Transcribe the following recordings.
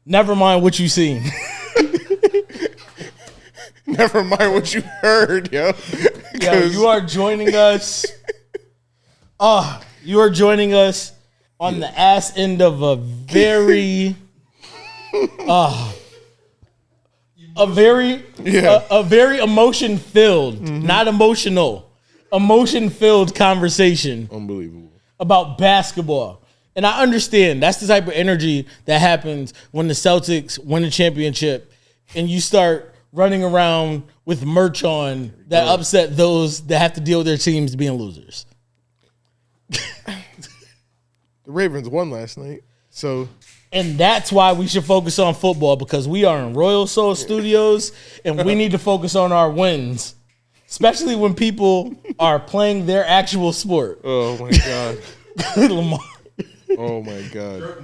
Never mind what you seen. Never mind what you heard, yo. Yo, you are joining us. You are joining us on the ass end of a very emotion filled, not emotional, emotion filled conversation. Unbelievable. About basketball. And I understand that's the type of energy that happens when the Celtics win the championship and you start running around with merch on that upset those that have to deal with their teams being losers. The Ravens won last night, so... And that's why we should focus on football, because we are in Royal Soul Studios and we need to focus on our wins, especially when people are playing their actual sport. Oh, my God. Lamar. Oh, my God.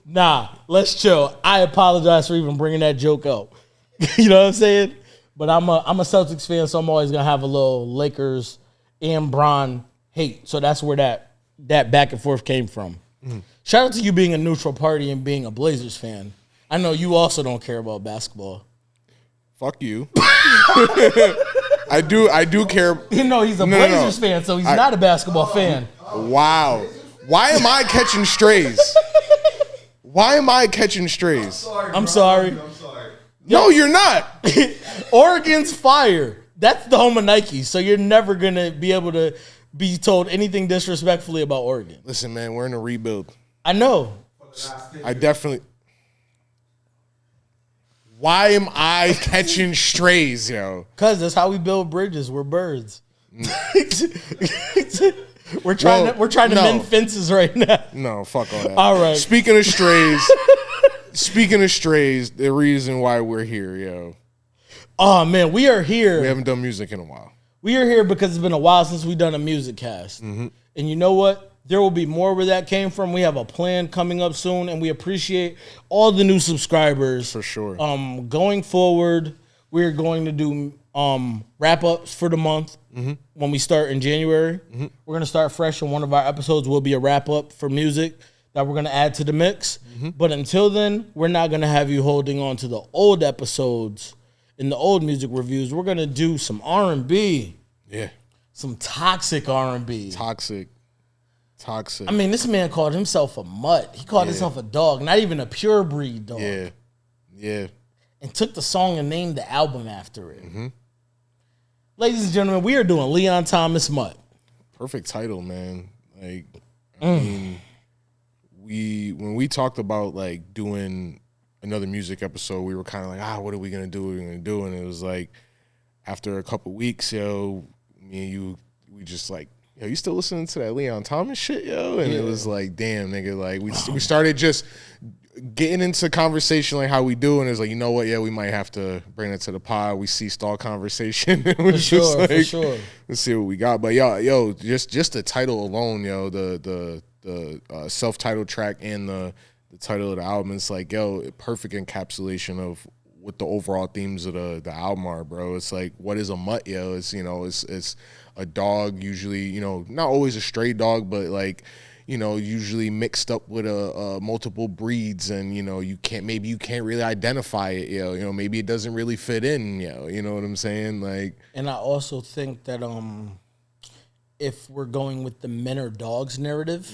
Nah, let's chill. I apologize for even bringing that joke up. You know what I'm saying? But I'm a Celtics fan, so I'm always going to have a little Lakers and Bron hate. So that's where that back and forth came from. Shout out to you being a neutral party and being a Blazers fan. I know you also don't care about basketball. Fuck you. I do care. You know, he's a Blazers fan, so he's not a basketball fan. Wow. Why am I catching strays? Why am I catching strays? I'm sorry. No, you're not. Oregon's fire. That's the home of Nike, so you're never going to be able to be told anything disrespectfully about Oregon. Listen, man, we're in a rebuild. I know. I definitely... Why am I catching strays, yo? Because that's how we build bridges. We're birds. We're trying to mend fences right now. No, fuck all that. All right. Speaking of strays, the reason why we're here, yo. Oh, man, we are here. We haven't done music in a while. We are here because it's been a while since we've done a music cast. Mm-hmm. And you know what? There will be more where that came from. We have a plan coming up soon, and we appreciate all the new subscribers. For sure. Going forward, we're going to do wrap-ups for the month when we start in January. Mm-hmm. We're going to start fresh, and one of our episodes will be a wrap-up for music that we're going to add to the mix. Mm-hmm. But until then, we're not going to have you holding on to the old episodes in the old music reviews. We're going to do some R&B. Yeah. Some toxic R&B. Toxic. I mean, this man called himself a mutt. He called himself a dog, not even a pure breed dog. Yeah. And took the song and named the album after it. Mm-hmm. Ladies and gentlemen, we are doing Leon Thomas Mutt. Perfect title, man. Like, I mean, when we talked about like doing another music episode, we were kind of like, what are we gonna do? What are we gonna do? And it was like, after a couple weeks, yo, me and you, we just like, yo, you still listening to that Leon Thomas shit, yo? And it was like, damn, nigga, like we started just getting into conversation like how we do, and it's like, you know what, yeah, we might have to bring it to the pod. We ceased all conversation. For sure. Let's see what we got. But yo, just the title alone, yo, the self-titled track and the title of the album, it's like, yo, perfect encapsulation of what the overall themes of the album are, bro. It's like, what is a mutt, yo? It's, you know, it's a dog, usually, you know, not always a stray dog, but like, you know, usually mixed up with multiple breeds, and you know, you can't really identify it, you know, maybe it doesn't really fit in, you know what I'm saying? Like, and I also think that if we're going with the men are dogs narrative,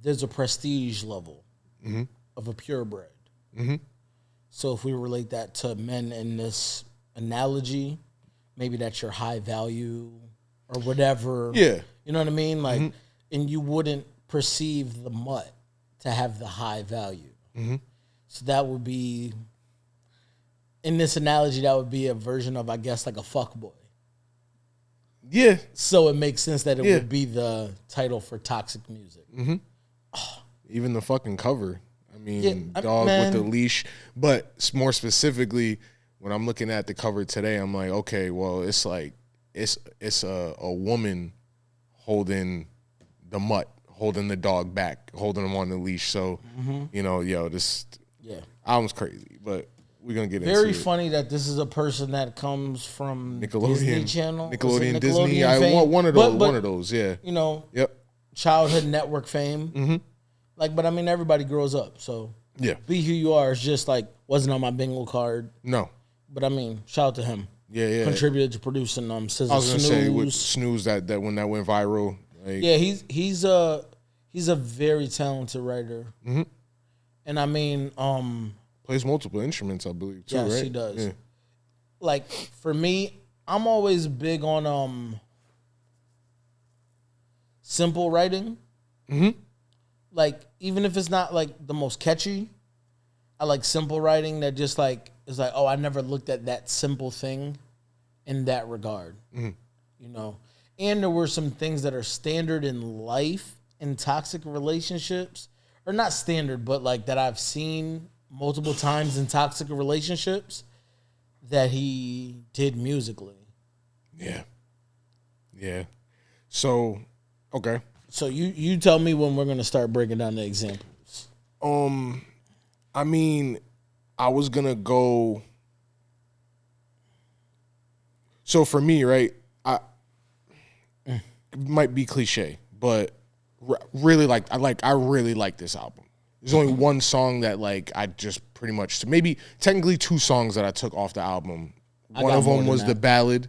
there's a prestige level of a purebred. Mm-hmm. So if we relate that to men in this analogy, maybe that's your high value or whatever. Yeah. You know what I mean? Like, and you wouldn't perceive the mutt to have the high value. Mm-hmm. So that would be, in this analogy, that would be a version of, I guess, like a fuckboy. Yeah. So it makes sense that it would be the title for toxic music. Mm-hmm. Even the fucking cover. I mean, dog with the leash. But more specifically, when I'm looking at the cover today, I'm like, okay, well, it's like, it's a woman holding the mutt, holding the dog back, holding him on the leash. So, you know, yo, this album's crazy, but we're going to get into it. Very funny that this is a person that comes from Disney Channel. Nickelodeon Disney. I want one of those, yeah. You know, yep. childhood network fame. Like, but I mean, everybody grows up. So Yeah. Be Who You Are is just like, wasn't on my bingo card. No. But I mean, shout out to him. Yeah. Contributed to producing SZA I was gonna Snooze. say with Snooze that when that went viral. Like, Yeah, he's a very talented writer. And I mean, plays multiple instruments, I believe, too, yes, right? he does. Yeah. Like, for me, I'm always big on simple writing. Like, even if it's not like the most catchy, I like simple writing that just like is like, oh, I never looked at that simple thing in that regard. You know? And there were some things that are standard in life in toxic relationships, or not standard, but like that I've seen multiple times in toxic relationships that he did musically. Yeah. So, okay. So you tell me when we're gonna start breaking down the examples. I mean, I was gonna go. So for me, right, it might be cliche, but really I really like this album. There's only one song that like I just pretty much, maybe technically two songs that I took off the album. One of them was the ballad,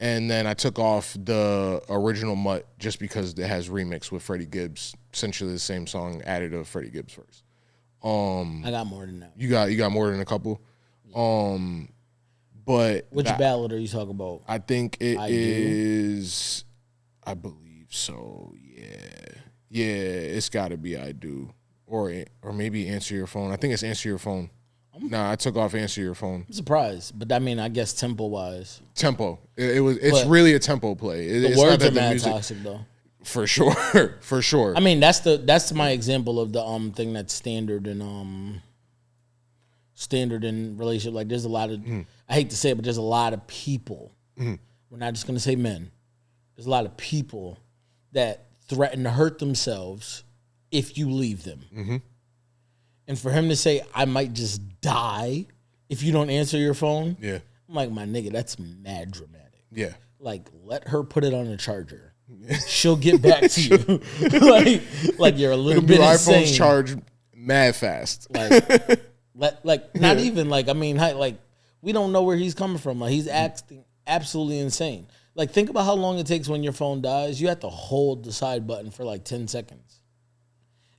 and then I took off the original Mutt just because it has remix with Freddie Gibbs, essentially the same song added of Freddie Gibbs first. I got more than that. You got more than a couple. But which ballad are you talking about? I think it is. I believe so. Yeah, it's got to be I Do, or maybe Answer Your Phone. I think it's Answer Your Phone. Nah, I took off Answer Your Phone. I'm surprised, but I mean, I guess tempo wise, it's really a tempo play. The words are mad toxic though. For sure, for sure. I mean, that's my example of the thing that's standard in relationship. Like, there's a lot of I hate to say it, but there's a lot of people. We're not just gonna say men. There's a lot of people that threaten to hurt themselves if you leave them. And for him to say, "I might just die if you don't answer your phone," yeah, I'm like, my nigga, that's mad dramatic. Yeah, like let her put it on a charger. She'll get back to you. like you're a little bit insane. iPhones charge mad fast. Not even like, I mean, like we don't know where he's coming from. Like, he's acting absolutely insane. Like, think about how long it takes when your phone dies. You have to hold the side button for like 10 seconds.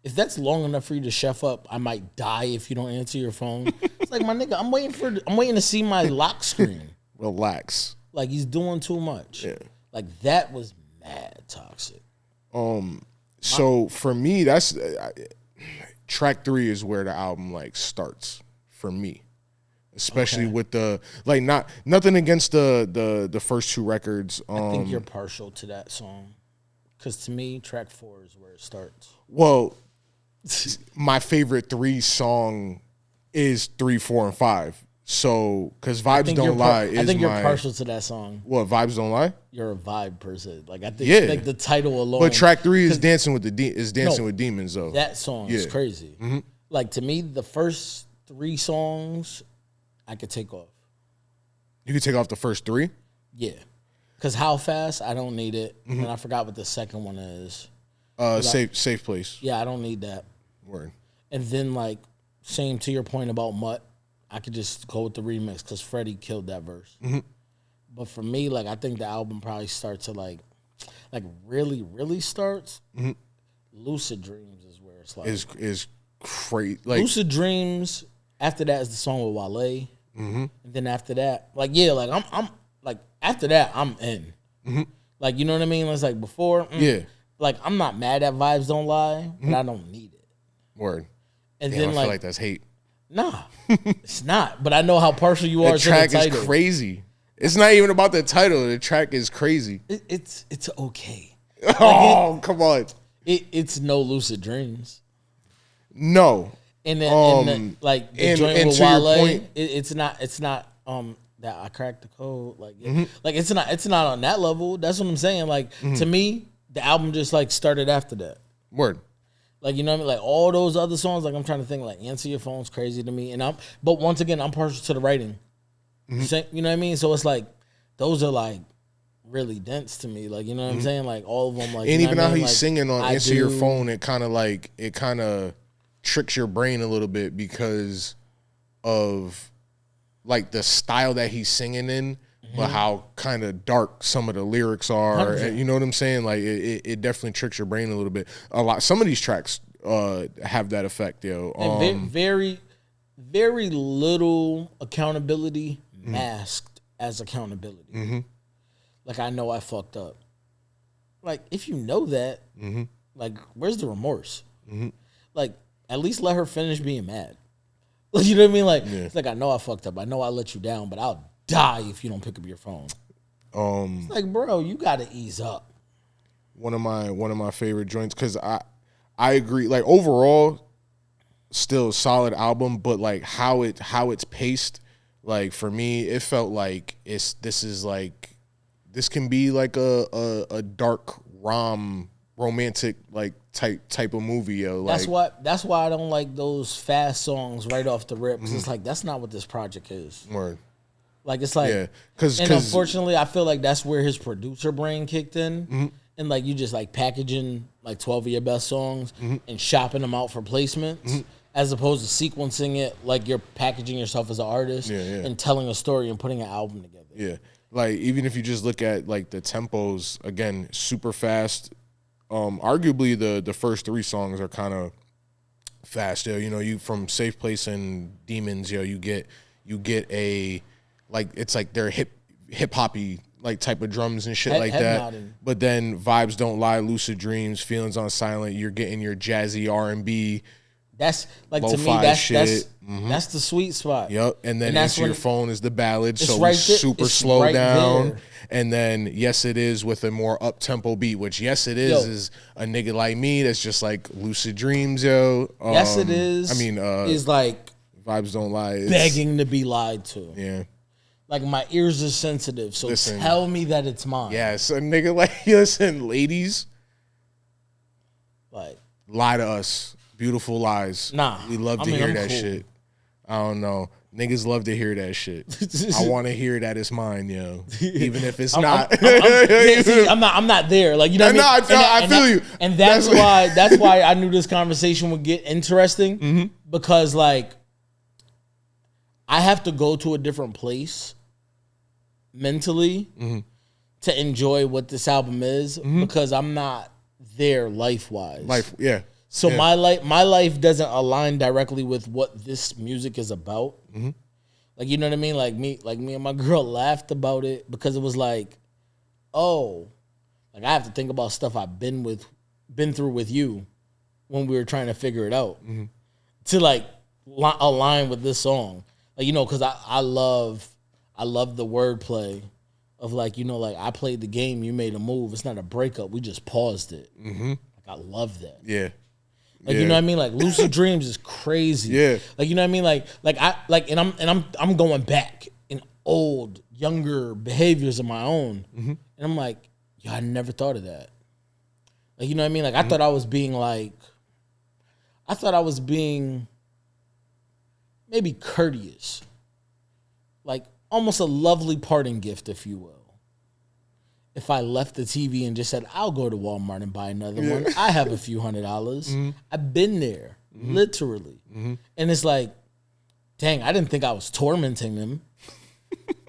If that's long enough for you to chef up, I might die if you don't answer your phone. It's like, my nigga, I'm waiting to see my lock screen. Relax. Like, he's doing too much. Yeah. Like, that was mad toxic. So for me, that's track 3 is where the album like starts for me, especially with the like nothing against the first 2 records. I think you're partial to that song, because to me, track 4 is where it starts. Well, my favorite 3 song is 3, 4, and 5. So, because Vibes Don't Lie is I think you're partial to that song. What, Vibes Don't Lie? You're a vibe person. Like, I think like the title alone. But track 3 is Dancing with Demons though. That song is crazy. Like, to me, the first 3 songs I could take off. You could take off the first 3? Yeah. Because How Fast, I don't need it. And I forgot what the second one is. Safe Place. Yeah, I don't need that. Word. And then, like, same to your point about Mutt, I could just go with the remix because Freddie killed that verse. But for me, like, I think the album probably starts to like really, really starts. Lucid Dreams is where it's like is crazy. Like, Lucid Dreams. After that is the song with Wale. And then after that, like, yeah, like I'm like, after that I'm in. Like, you know what I mean? It's like before, like, I'm not mad at Vibes Don't Lie, but I don't need it. Word. And Damn, then I feel like that's hate. Nah, it's not. But I know how partial you are. The track is crazy. It's not even about the title. The track is crazy. It's okay. Oh, come on. It's no Lucid Dreams. No. And then like the joint with Wale, it's not that I cracked the code. Like like it's not on that level. That's what I'm saying. Like, to me, the album just like started after that. Word. Like, you know what I mean? Like, all those other songs, like, I'm trying to think, like, Answer Your Phone's crazy to me. But once again, I'm partial to the writing. You know what I mean? So it's like, those are like really dense to me. Like, you know what I'm saying? Like all of them. Like, and you know even what I how mean? he's Like, singing on I Answer Your Do. Phone, it kind of tricks your brain a little bit because of like the style that he's singing in, but how kind of dark some of the lyrics are. 100%. And you know what I'm saying? Like it definitely tricks your brain a little bit. Some of these tracks have that effect, yo. And very, very little accountability masked as accountability. Like, I know I fucked up. Like, if you know that, like, where's the remorse? Like, at least let her finish being mad. Like, you know what I mean? Like, it's like, I know I fucked up. I know I let you down, but I'll die if you don't pick up your phone. It's like, bro, you got to ease up. One of my favorite joints, because I agree. Like, overall, still a solid album, but like how it's paced, like for me, it felt like this can be like a dark romantic like type of movie, yo. Like, That's why I don't like those fast songs right off the rip, because it's like, that's not what this project is. Word. Like, it's like, Yeah, and unfortunately, I feel like that's where his producer brain kicked in, and like you just like packaging like 12 of your best songs and shopping them out for placements, as opposed to sequencing it like you're packaging yourself as an artist and telling a story and putting an album together. Yeah, like even if you just look at like the tempos, again, super fast. Arguably the first three songs are kind of fast, yo. You know, you from Safe Place and Demons, yo, you get a like, it's like they're hip hoppy like type of drums and shit like that. Nodding. But then Vibes Don't Lie, Lucid Dreams, Feelings on Silent, you're getting your jazzy R&B. That's like, to me, Lo-fi that's shit. that's the sweet spot. Yep. And then that's Answer Your when Phone is the ballad, so right it's there. super It's slow right down. there. And then Yes It Is with a more up tempo beat, which Yes It Is a nigga like me that's just like Lucid Dreams, yo. Yes, It Is. I mean, is like Vibes Don't Lie. It's, begging to be lied to. Yeah. Like, my ears are sensitive, so Listen. tell me that it's mine. Yes, a nigga like, listen, ladies, Like, lie to us. Beautiful lies. Nah, we love to hear that shit. I don't know. Niggas love to hear that shit. I want to hear that it's mine, yo. Even if it's not. I'm not there. Like, you know what I mean? I feel you. And that's why I knew this conversation would get interesting, because like, I have to go to a different place mentally to enjoy what this album is, because I'm not there life-wise. So my life doesn't align directly with what this music is about. Like, you know what I mean? Like me and my girl laughed about it, because it was like, oh, like, I have to think about stuff I've been through with you when we were trying to figure it out to like align with this song. Like, you know, because I love the wordplay of like, you know, like, I played the game, you made a move. It's not a breakup. We just paused it. Like, I love that. Yeah. Like, you know what I mean? Like, Lucid Dreams is crazy. Yeah. Like, you know what I mean? And I'm going back in old, younger behaviors of my own. And I'm like, yo, I never thought of that. Like, you know what I mean? Like, I thought I was being maybe courteous. Like, almost a lovely parting gift, if you will. If I left the TV and just said, I'll go to Walmart and buy another one. I have a few $100s. I've been there, literally. And it's like, dang, I didn't think I was tormenting them.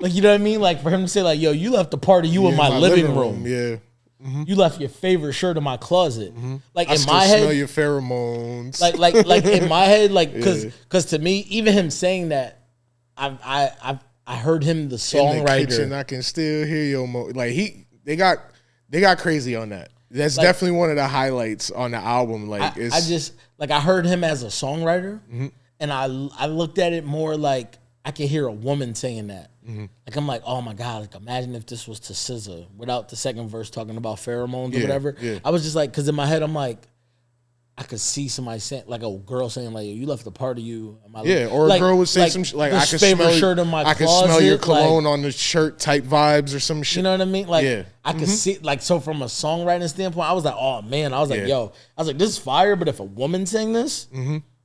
Like, you know what I mean? Like, for him to say, like, yo, you left a part of you in my living room. Yeah. You left your favorite shirt in my closet. Like, I in still my smell head, your pheromones. like in my head, like, because to me, even him saying that, I heard him, the songwriter. In the kitchen, I can still hear your like they got crazy on that. That's like, definitely one of the highlights on the album. Like, I heard him as a songwriter, and I looked at it more like I can hear a woman saying that. Like, I'm like, oh my God, like, imagine if this was to SZA without the second verse talking about pheromones or whatever. Yeah. I was just like, because in my head, I'm like, I could see somebody saying, like, a girl saying, like, you left a part of you. Or a girl would say some shit, like, I can smell shirt in my closet. I can smell your cologne on the shirt type vibes or some shit. You know what I mean? Like, I could see, like, so from a songwriting standpoint, I was like, oh man, I was like, yo, I was like, this is fire, but if a woman sang this,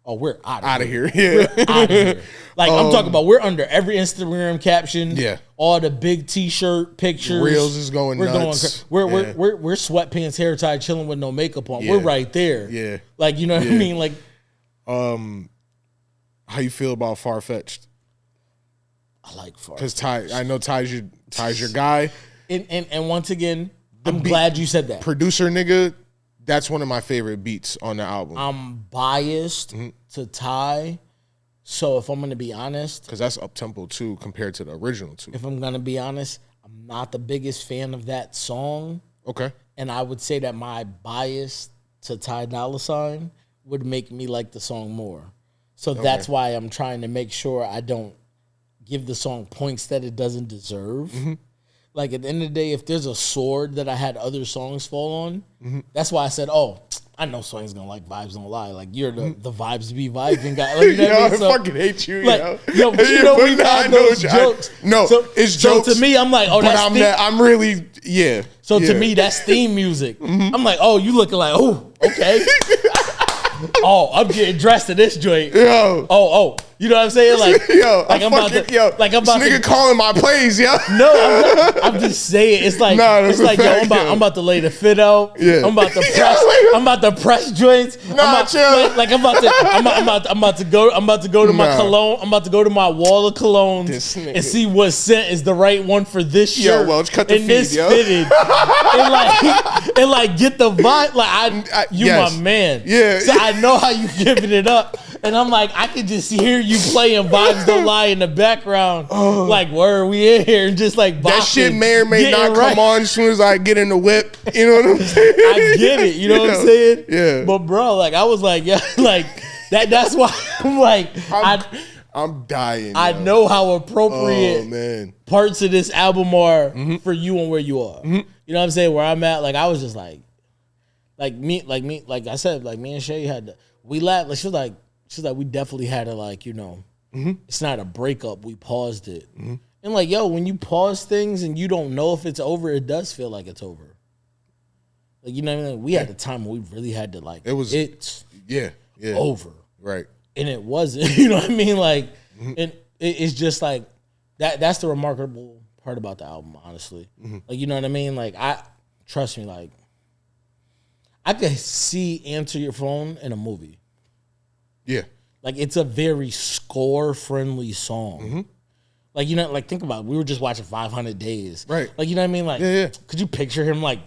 oh, we're out of here. Yeah. We're out of here. Like, I'm talking about, we're under every Instagram caption. Yeah. All the big T-shirt pictures. Reels is going nuts. We're sweatpants, hair tied, chilling with no makeup on. Yeah. We're right there. Yeah. Like, you know what I mean? Like, how you feel about Far-Fetched? I like Far. Because I know Ty's your guy. And once again, I'm glad you said that. Producer nigga, that's one of my favorite beats on the album. I'm biased to Ty. So if I'm going to be honest. Because that's up-tempo too compared to the original too. If I'm going to be honest, I'm not the biggest fan of that song. Okay. And I would say that my bias to Ty Dolla $ign would make me like the song more. So that's why I'm trying to make sure I don't give the song points that it doesn't deserve. Like, at the end of the day, if there's a sword that I had other songs fall on, that's why I said, oh, I know Swang's gonna like Vibes Don't Lie. Like, you're the Vibes be vibing guy. Like, you know what I mean? So, I fucking hate you, like, yo. But you know we've had those jokes. It's jokes. So to me, I'm like, oh, that's I'm really, yeah. So to me, that's theme music. I'm like, oh, you looking like, oh, okay. Oh, I'm getting dressed to this joint. Yo. Oh. You know what I'm saying? Like, I'm about this nigga calling my plays, yo. No, I'm just saying. It's like, I'm about to lay the fit out. Yeah. I'm about to press. I'm about to press joints. Chill. I'm about to go to my cologne. I'm about to go to my wall of colognes and see what scent is the right one for this shirt. Yo, cut the feed, this yo. fitted. and like get the vibe. Like you yes. my man. Yeah. So I know how you giving it up. And I'm like, I could just hear you playing Vibes Don't Lie in the background. Like, where are we in here? And just like bopping, that shit may or may not come on as soon as I get in the whip. You know what I'm saying? I get it. You know what I'm saying? Yeah. But bro, like, I was like, yeah, like that's why I'm like, I'm dying. I know how appropriate parts of this album are for you and where you are. You know what I'm saying? Where I'm at, like, I was just like I said, like me and Shay had to, we laughed. Like, she's like, we definitely had to, like, you know, it's not a breakup. We paused it. And like, yo, when you pause things and you don't know if it's over, it does feel like it's over. Like, you know what I mean? We had the time when we really had to, like, it's over. Right. And it wasn't, you know what I mean? Like, and it's just like, that's the remarkable part about the album, honestly. Like, you know what I mean? Like, trust me, like, I could see Answer Your Phone in a movie. Yeah. Like, it's a very score-friendly song. Like, you know, like, think about it. We were just watching 500 Days. Right. Like, you know what I mean? Like, could you picture him, like,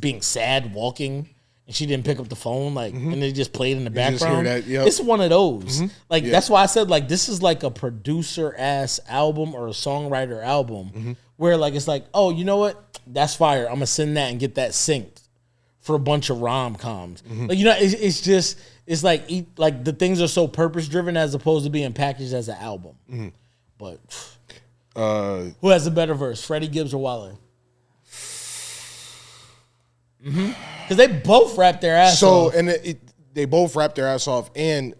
being sad, walking, and she didn't pick up the phone, like, and they just played in the background? Just hear that, It's one of those. Like, that's why I said, like, this is like a producer-ass album or a songwriter album where, like, it's like, oh, you know what? That's fire. I'm going to send that and get that synced for a bunch of rom-coms. Like, you know, it's just... It's like the things are so purpose driven as opposed to being packaged as an album. But who has a better verse, Freddie Gibbs or Wale? Because they both rap their ass off. So and they both rap their ass off, and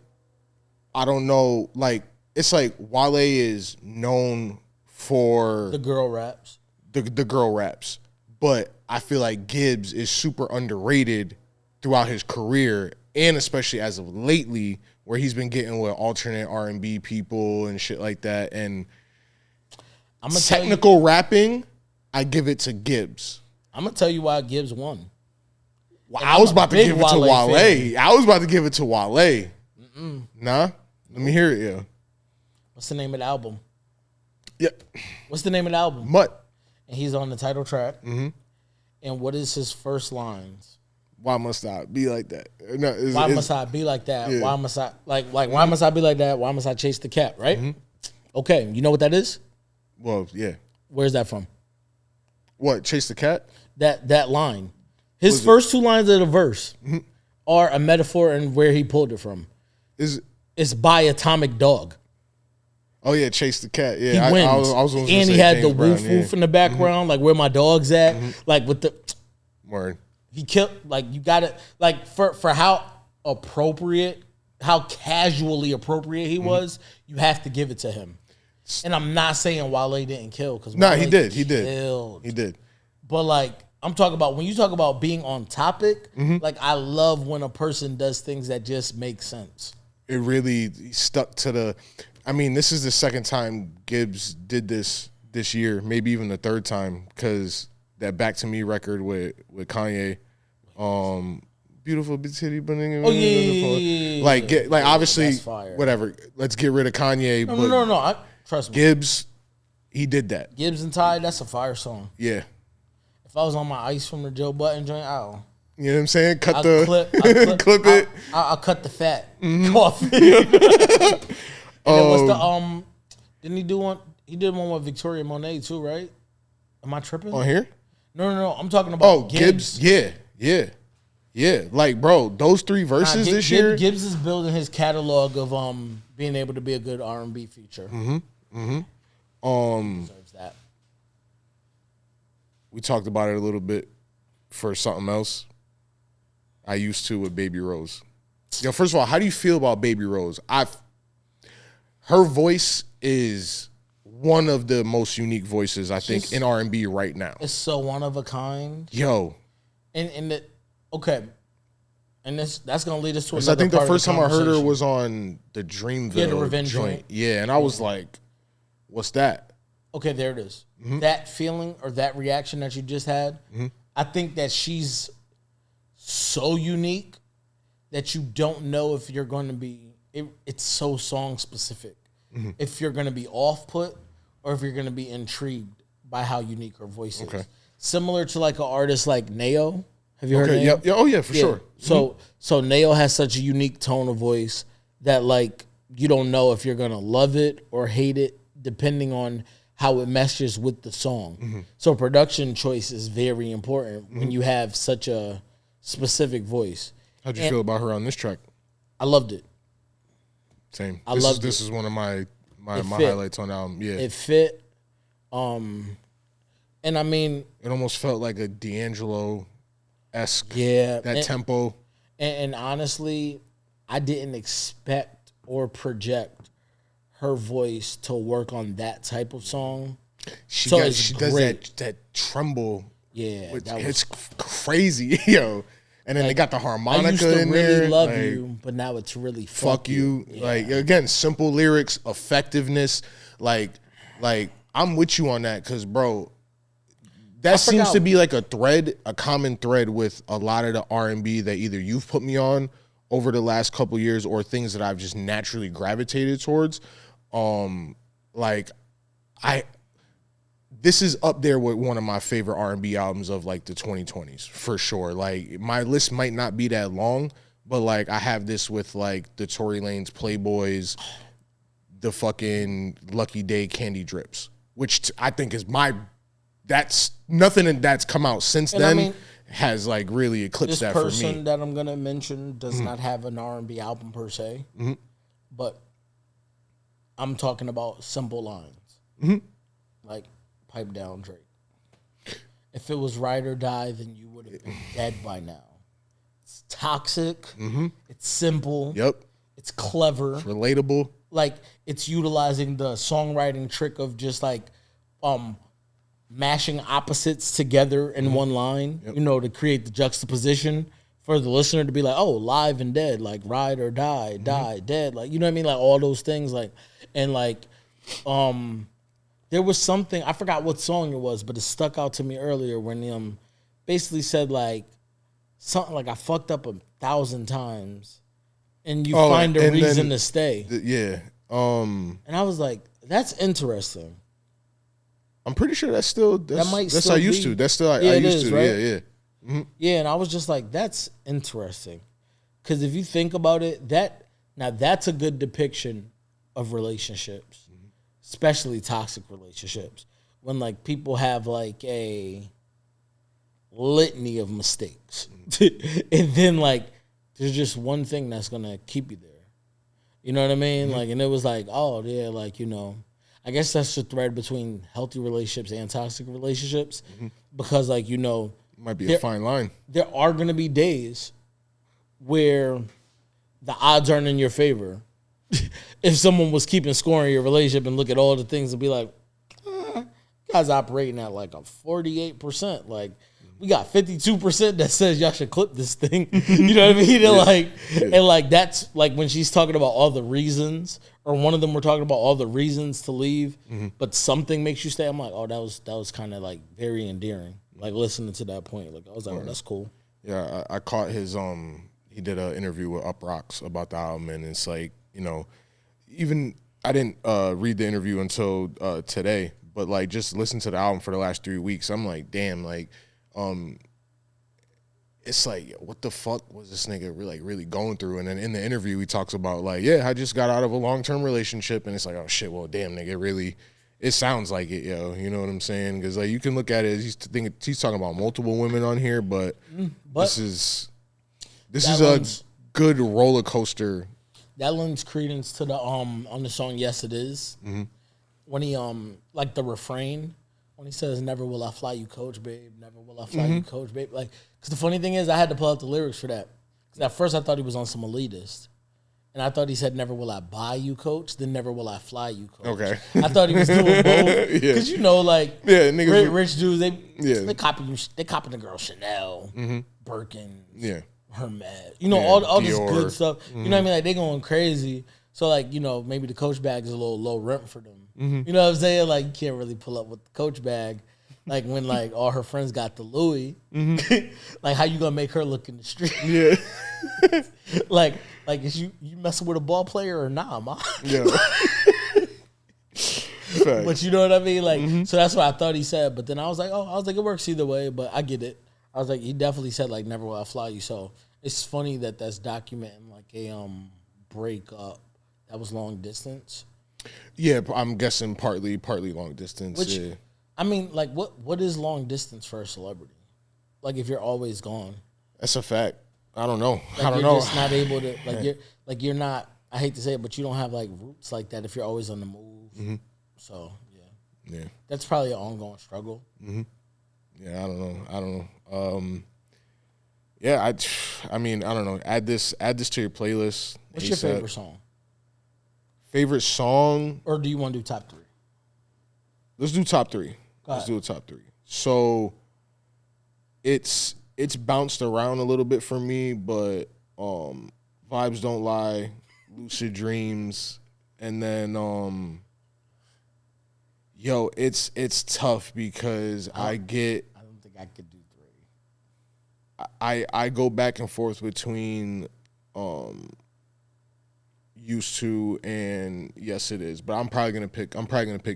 I don't know, like, it's like Wale is known for the girl raps, the girl raps, but I feel like Gibbs is super underrated throughout his career. And especially as of lately, where he's been getting with alternate R&B people and shit like that. And technical rapping, I give it to Gibbs. I'm going to tell you why Gibbs won. I was about to give it to Wale. I was about to give it to Wale. Nah? Let me hear it, yeah. What's the name of the album? Yeah. What's the name of the album? Mutt. And he's on the title track. And what is his first lines? Why must I be like that? No, why must I be like that? Yeah. Why must I why must I be like that? Why must I chase the cat? Right? Okay, you know what that is? Well, yeah. Where's that from? What, chase the cat? That line. His first two lines of the verse are a metaphor and where he pulled it from. It's by Atomic Dog. Oh yeah, chase the cat. Yeah, he wins. I was and he had James the woof woof in the background, like where my dog's at, like with the word. He killed, like, you gotta, like, for how appropriate, how casually appropriate he was, you have to give it to him. And I'm not saying Wale didn't kill, because he did. But, like, I'm talking about, when you talk about being on topic, like, I love when a person does things that just make sense. it really stuck to the. I mean, this is the second time Gibbs did this year, maybe even the third time, because that Back to Me record with Kanye, beautiful big titty, like obviously whatever. Let's get rid of Kanye. No. Trust me. Gibbs, he did that. Gibbs and Ty, that's a fire song. Yeah. If I was on my Ice from the Joe Budden joint, I'll. You know what I'm saying? I'll clip it. I'll cut the fat off. And then what's the Didn't he do one? He did one with Victoria Monet too, right? Am I tripping? On here? No. I'm talking about Gibbs. Yeah. Like, bro, those 3 verses this year. Gibbs is building his catalog of being able to be a good R&B feature. Deserves that. We talked about it a little bit for something else. I used to with Baby Rose. Yo, first of all, how do you feel about Baby Rose? Her voice is one of the most unique voices I think in R&B right now. It's so one of a kind. Yo, and that's gonna lead us to another. I think the first time I heard her was on the Dreamville the Revenge joint. Yeah, and I was like, "What's that?" Okay, there it is. That feeling or that reaction that you just had. I think that she's so unique that you don't know if you're going to be. It's so song specific. If you're going to be off put or if you're going to be intrigued by how unique her voice is. Similar to like an artist like Neo. Have you heard of Neo? Yeah. Oh yeah, for sure. So Neo has such a unique tone of voice that like you don't know if you're going to love it or hate it depending on how it meshes with the song. So production choice is very important when you have such a specific voice. How'd you feel about her on this track? I loved it. Same. This is one of my highlights on the album. Yeah. It fit. And I mean, it almost felt like a D'Angelo-esque. Yeah. That tempo. And honestly, I didn't expect or project her voice to work on that type of song. She does that tremble. Yeah. It's crazy, yo. And then they got the harmonica in there. I used to really love you, but now it's really fuck you. Yeah. Like, again, simple lyrics, effectiveness. Like I'm with you on that because, bro, that seems to be like a common thread with a lot of the R&B that either you've put me on over the last couple years or things that I've just naturally gravitated towards. This is up there with one of my favorite R&B albums of like the 2020s for sure. Like my list might not be that long, but like I have this with like the Tory Lanez Playboys, the fucking Lucky Day Candy Drips, which I think is that's nothing that's come out since then. I mean, has like really eclipsed that for me. This person that I'm gonna mention does not have an R&B album per se, but I'm talking about simple lines, like "Pipe Down, Drake." If it was Ride or Die, then you would have been dead by now. It's toxic. It's simple. Yep. It's clever. It's relatable. Like it's utilizing the songwriting trick of just like mashing opposites together in one line, you know, to create the juxtaposition for the listener to be like, oh, live and dead, like ride or die, die, dead. Like, you know what I mean? Like all those things, like, and like, there was something, I forgot what song it was, but it stuck out to me earlier when basically said like something like I fucked up 1,000 times and you find a reason to stay. And I was like, that's interesting. I'm pretty sure that's I used to. That's still I used to. Right? Yeah. Yeah, and I was just like, that's interesting. Because if you think about it, that's a good depiction of relationships, especially toxic relationships. When like people have like a litany of mistakes. And then like there's just one thing that's gonna keep you there. You know what I mean? Like, and it was like, oh yeah, like, you know, I guess that's the thread between healthy relationships and toxic relationships. Because like, you know, might be a fine line. There are gonna be days where the odds aren't in your favor. If someone was keeping score in your relationship and look at all the things and be like, guys operating at like a 48%. Like, we got 52% that says y'all should clip this thing. You know what I mean? And and like that's like when she's talking about all the reasons, or one of them were talking about all the reasons to leave, but something makes you stay. I'm like, oh, that was kind of like very endearing. Like listening to that point, like I was like, oh, that's cool. Yeah, I caught his he did an interview with Up Rocks about the album, and it's like, you know, even I didn't read the interview until today, but like just listen to the album for the last 3 weeks. I'm like, damn, like it's like, what the fuck was this nigga really going through? And then in the interview, he talks about like, yeah, I just got out of a long-term relationship, and it's like, oh shit, well, damn, nigga, really, it sounds like it, yo. You know what I'm saying? Because like you can look at it, he's talking about multiple women on here, but this is a good roller coaster. That lends credence to the on the song "Yes It Is," when he like the refrain when he says, "Never will I fly you, coach, babe. Never will I fly you, coach, babe." Like, because the funny thing is, I had to pull out the lyrics for that. Because at first I thought he was on some elitist, and I thought he said, "Never will I buy you, coach." Then "Never will I fly you, coach." Okay, I thought he was doing both. Because you know, like, niggas, rich dudes, they copy you. They copy the girl Chanel, Birkin, Hermes. You know, all this good stuff. You know what I mean? Like, they going crazy. So, like, you know, maybe the Coach bag is a little low rent for them. You know what I'm saying? Like, you can't really pull up with the Coach bag. Like, when, like, all her friends got the Louis. Like, how you going to make her look in the street? Yeah. like, is you messing with a ball player or nah, ma? Yeah. But you know what I mean? Like, so that's what I thought he said. But then I was like, it works either way, but I get it. I was like, he definitely said, like, never will I fly you. So it's funny that that's documenting, like, a breakup that was long distance. Yeah, I'm guessing partly long distance. Which, I mean, like, what is long distance for a celebrity? Like, if you're always gone. That's a fact. I don't know. Like, I don't you're know. just not able to, you're not, I hate to say it, but you don't have, like, roots like that if you're always on the move. So, yeah. That's probably an ongoing struggle. Yeah, I don't know. Yeah, I mean, I don't know. Add this to your playlist. What's your favorite song? Favorite song? Or do you want to do top 3? Let's do top 3. Let's do a top 3. So it's bounced around a little bit for me, but Vibes Don't Lie, Lucid Dreams, and then it's tough because I don't think I could do 3. I go back and forth between Used To and Yes It Is, but I'm probably gonna pick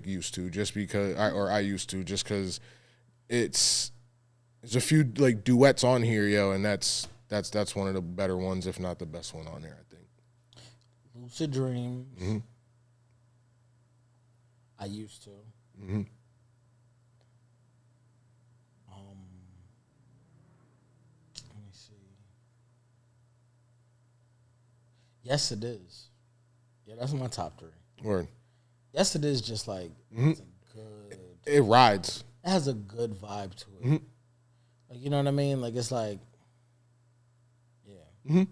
Used To just because I used to just because there's a few like duets on here, yo, and that's one of the better ones, if not the best one on there, I think. Lucid Dreams. I Used To. Let me see. Yes, It Is. Yeah, that's my top 3. Word. Yes, It Is just like it's a good. It rides. It has a good vibe to it. Like, you know what I mean? Like, it's like, yeah.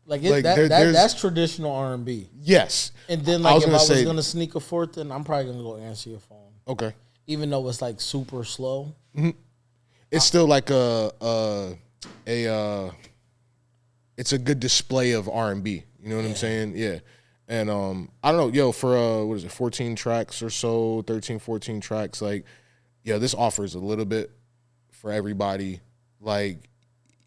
Like, that's traditional R&B. Yes. And then, like, if I was going to sneak a fourth, then I'm probably going to go answer your phone. Okay. Even though it's, like, super slow. It's still like it's a good display of R&B. You know what I'm saying? Yeah. And I don't know, yo, for 14 tracks or so, 13, 14 tracks, like, yeah, this offers a little bit for everybody. Like,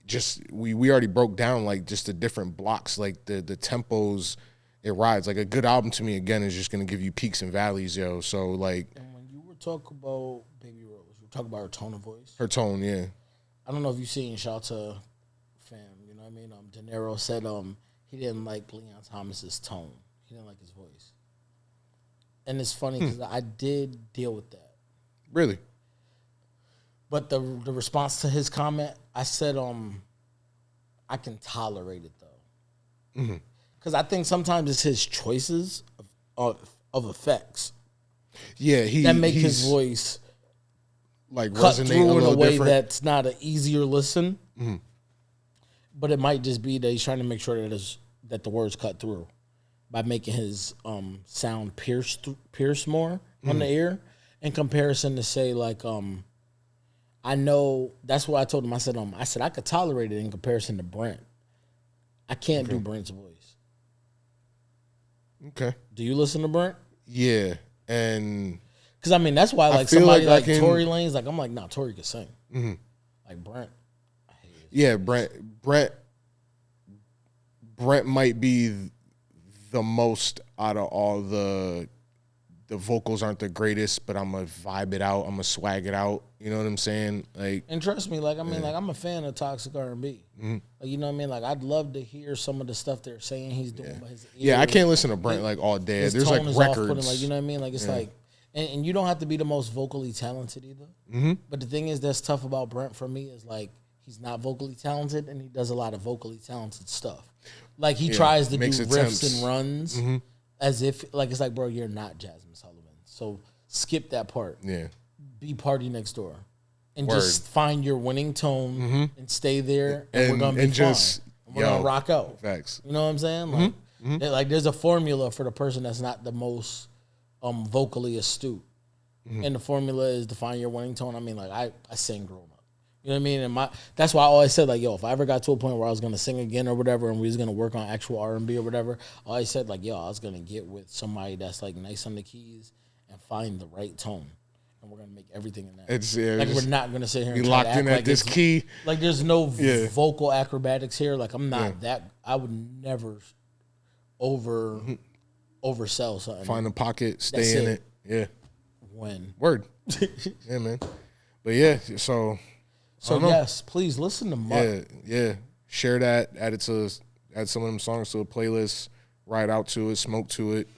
just we already broke down like just the different blocks, like the tempos it rides. Like, a good album to me again is just gonna give you peaks and valleys, yo. So like, and when you were talking about Baby Rose, you were talking about her tone of voice. Her tone, yeah. I don't know if you've seen, shout out to fam, you know what I mean? De Niro said he didn't like Leon Thomas's tone. He didn't like his voice. And it's funny because I did deal with that. Really? But the response to his comment, I said, I can tolerate it though, because I think sometimes it's his choices of effects, that make his voice like cut resonate through in a way different. that's not an easier listen. But it might just be that he's trying to make sure that the words cut through by making his sound pierce more on the ear, in comparison to, say, like I know that's what I told him. I said I could tolerate it in comparison to Brent. I can't do Brent's voice. Okay. Do you listen to Brent? Yeah, and because I mean that's why like somebody like Tory Lanez, like I'm like, nah, Tory could sing. Mm-hmm. Like Brent. Yeah, Brent might be the most out of all the vocals aren't the greatest, but I'm gonna vibe it out. I'm gonna swag it out. You know what I'm saying? Like, and trust me, like I mean, like I'm a fan of Toxic R&B. Mm-hmm. Like, you know what I mean? Like I'd love to hear some of the stuff they're saying he's doing by his ears. Yeah, I can't listen to Brent like all day. His There's tone like is records. off-putting, like, you know what I mean? Like it's like, and you don't have to be the most vocally talented either. Mm-hmm. But the thing is that's tough about Brent for me is like he's not vocally talented and he does a lot of vocally talented stuff. Like he tries to do riffs and runs as if like it's like, bro, you're not Jasmine Sullivan. So skip that part. Yeah. Be Party Next Door. And just find your winning tone and stay there and we're gonna be fine. We're gonna rock out. Facts. You know what I'm saying? Like, like there's a formula for the person that's not the most vocally astute. And the formula is to find your winning tone. I mean, like I sang growing up. You know what I mean? And that's why I always said, like, yo, if I ever got to a point where I was gonna sing again or whatever, and we was gonna work on actual R&B or whatever, I always said, like, yo, I was gonna get with somebody that's like nice on the keys and find the right tone, and we're gonna make everything in that. It's like we're not gonna sit here and be try locked to act in like at this key. Like there's no vocal acrobatics here. Like I'm not that. I would never oversell something. Find a pocket, stay in it. Yeah. When word. Yeah, man. But yeah, so yes, please listen to Mutt. Yeah. Share that. Add some of them songs to a playlist. Ride out to it. Smoke to it.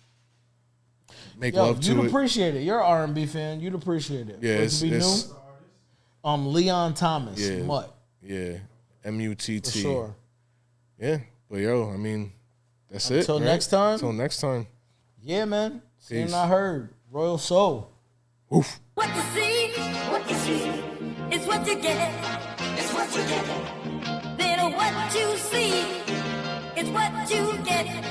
Make love to it. You'd appreciate it. You're an R&B fan. You'd appreciate it. Yeah, it's new. Leon Thomas, Mutt. Yeah, MUTT. For sure. Yeah, but yo, I mean, that's it. Until next time. Until next time. Yeah, man. Seen and I heard. Royal Soul. Oof. What you see is what you get. It's what you get. Then what you see is what you get. It's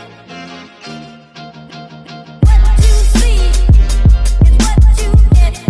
what you get.